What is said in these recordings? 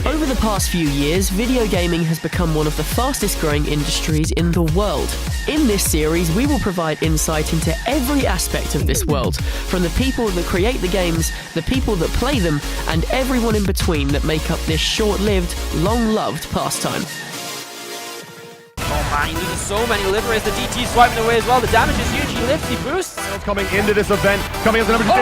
Over the past few years, video gaming has become one of the fastest growing industries in the world. In this series, we will provide insight into every aspect of this world, from the people that create the games, the people that play them, and everyone in between that make up this short-lived, long-loved pastime. Oh man, he loses so many liberators. The DT swiping away as well. The damage is huge. He lifts, he boosts. Coming into this event, coming as the number 2.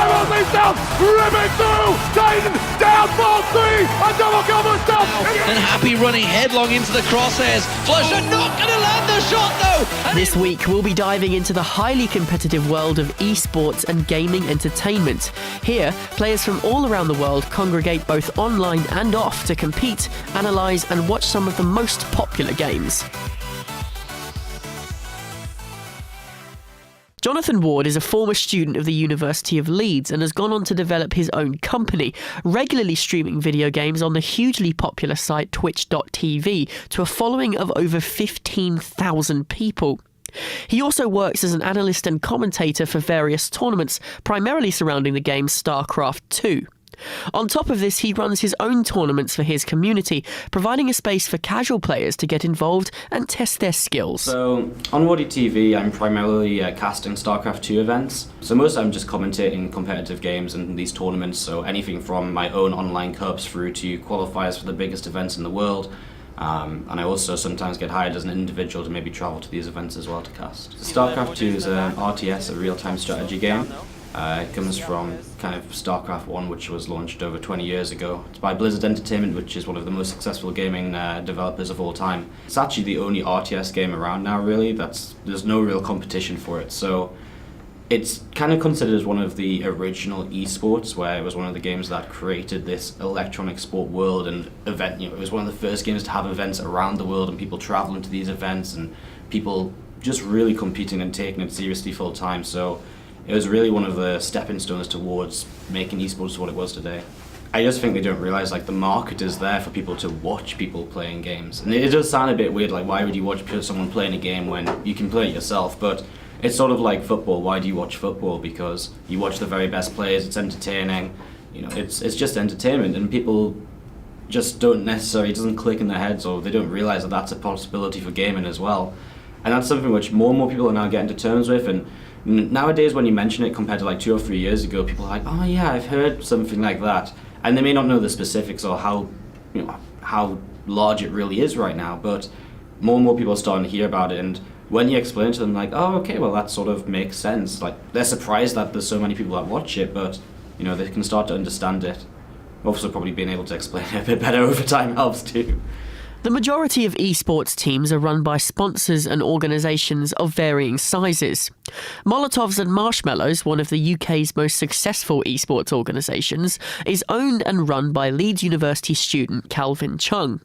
Everyone's down, ripping through. Titan down, ball 3. A double kill for Stealth. And Happy running headlong into the crosshairs. Flusher not going to land the shot though. This week, we'll be diving into the highly competitive world of esports and gaming entertainment. Here, players from all around the world congregate both online and off to compete, analyse and watch some of the most popular games. Jonathan Ward is a former student of the University of Leeds and has gone on to develop his own company, regularly streaming video games on the hugely popular site twitch.tv to a following of over 15,000 people. He also works as an analyst and commentator for various tournaments, primarily surrounding the game StarCraft 2. On top of this, he runs his own tournaments for his community, providing a space for casual players to get involved and test their skills. So, on Wardy TV, I'm primarily casting StarCraft 2 events. So most I'm just commentating competitive games and these tournaments, so anything from my own online cups through to qualifiers for the biggest events in the world. And I also sometimes get hired as an individual to maybe travel to these events as well to cast. StarCraft 2 is an RTS, a real-time strategy game. It comes from kind of StarCraft 1, which was launched over 20 years ago. It's by Blizzard Entertainment, which is one of the most successful gaming developers of all time. It's actually the only RTS game around now, really. There's no real competition for it. So it's kind of considered as one of the original esports, where it was one of the games that created this electronic sport world and event. It was one of the first games to have events around the world and people traveling to these events and people just really competing and taking it seriously full time. So it was really one of the stepping stones towards making esports what it was today. I just think they don't realise the market is there for people to watch people playing games. And it does sound a bit weird, why would you watch someone playing a game when you can play it yourself? But it's sort of like football. Why do you watch football? Because you watch the very best players, it's entertaining, it's just entertainment, and people just don't necessarily, it doesn't click in their heads, or they don't realise that that's a possibility for gaming as well. And that's something which more and more people are now getting to terms with. And nowadays, when you mention it compared to 2 or 3 years ago, people are like, oh yeah, I've heard something like that. And they may not know the specifics or how large it really is right now, but more and more people are starting to hear about it. And when you explain it to them, oh, okay, well, that sort of makes sense. They're surprised that there's so many people that watch it, but, they can start to understand it. Also, probably being able to explain it a bit better over time helps too. The majority of esports teams are run by sponsors and organisations of varying sizes. Molotovs and Marshmallows, one of the UK's most successful esports organisations, is owned and run by Leeds University student Calvin Chung.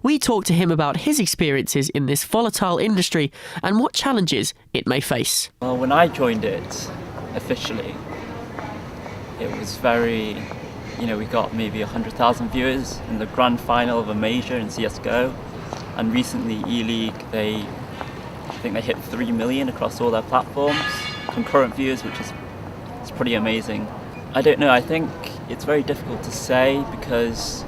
We talked to him about his experiences in this volatile industry and what challenges it may face. Well, when I joined it officially, it was very... we got maybe 100,000 viewers in the grand final of a major in CSGO, and recently E-League, I think they hit 3 million across all their platforms, concurrent viewers, which is pretty amazing. I don't know, I think it's very difficult to say because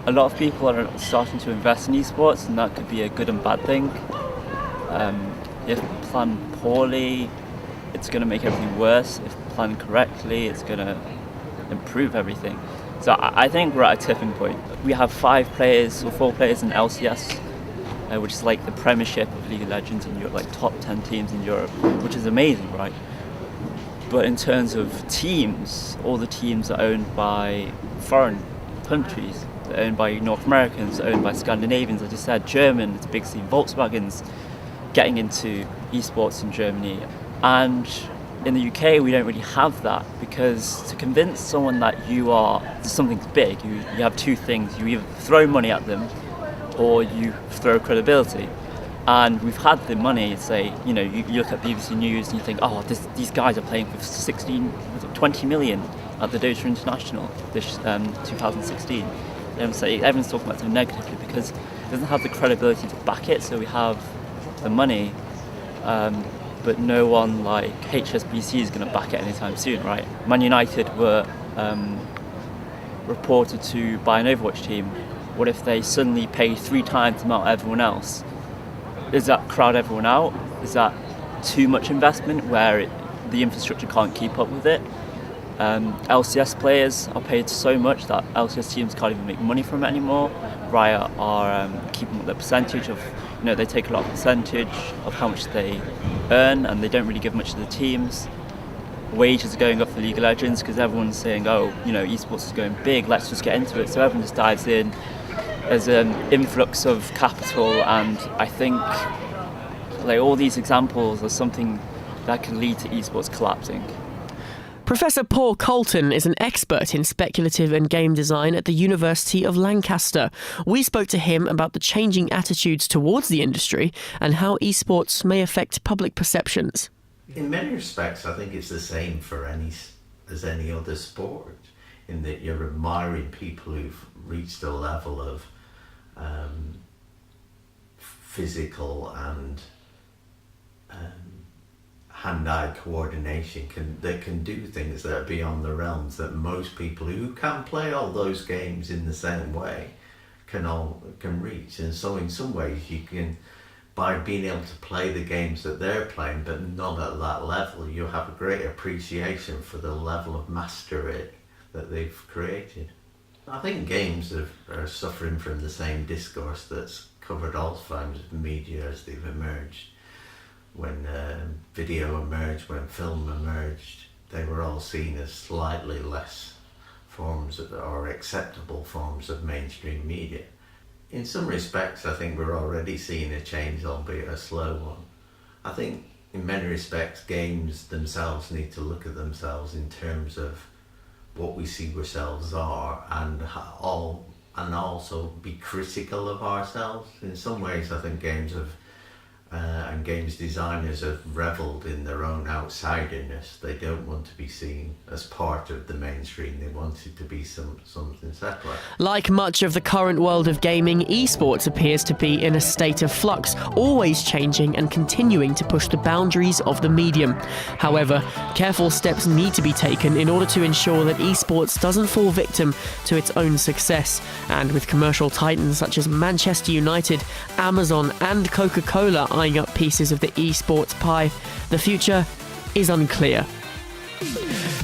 a lot of people are starting to invest in esports, and that could be a good and bad thing. If planned poorly, it's going to make everything worse. If planned correctly, it's going to improve everything. So I think we're at a tipping point. We have 4 players in LCS, which is the Premiership of League of Legends in Europe, top 10 teams in Europe, which is amazing, right? But in terms of teams, all the teams are owned by foreign countries. They're owned by North Americans, they're owned by Scandinavians, as I said, German, it's a big scene. Volkswagen's getting into esports in Germany. And in the UK, we don't really have that, because to convince someone that something's big, you have 2 things. You either throw money at them or you throw credibility. And we've had the money, say, you look at BBC News and you think, oh, these guys are playing for 20 million at the Dota International this 2016. Everyone's talking about it negatively because it doesn't have the credibility to back it, so we have the money. but no one like HSBC is going to back it anytime soon, right? Man United were reported to buy an Overwatch team. What if they suddenly pay 3 times the amount of everyone else? Does that crowd everyone out? Is that too much investment where the infrastructure can't keep up with it? LCS players are paid so much that LCS teams can't even make money from it anymore. Riot are keeping up their percentage of, they take a lot of percentage of how much they earn, and they don't really give much to the teams. Wages are going up for League of Legends because everyone's saying, esports is going big, let's just get into it. So everyone just dives in. There's an influx of capital, and I think like all these examples are something that can lead to esports collapsing. Professor Paul Colton is an expert in speculative and game design at the University of Lancaster. We spoke to him about the changing attitudes towards the industry and how esports may affect public perceptions. In many respects, I think it's the same for as any other sport, in that you're admiring people who've reached a level of physical and hand-eye coordination that can do things that are beyond the realms that most people who can play all those games in the same way can reach. And so in some ways you can, by being able to play the games that they're playing but not at that level, you have a great appreciation for the level of mastery that they've created. I think games are suffering from the same discourse that's covered all forms of media as they've emerged. When video emerged, when film emerged, they were all seen as slightly less forms or acceptable forms of mainstream media. In some respects, I think we're already seeing a change, albeit a slow one. I think in many respects, games themselves need to look at themselves in terms of what we see ourselves are, and also be critical of ourselves. In some ways, I think games and games designers have revelled in their own outsiderness. They don't want to be seen as part of the mainstream. They want it to be something separate. Like much of the current world of gaming, esports appears to be in a state of flux, always changing and continuing to push the boundaries of the medium. However, careful steps need to be taken in order to ensure that esports doesn't fall victim to its own success. And with commercial titans such as Manchester United, Amazon and Coca-Cola eyeing up pieces of the esports pie, the future is unclear.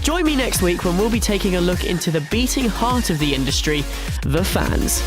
Join me next week when we'll be taking a look into the beating heart of the industry, the fans.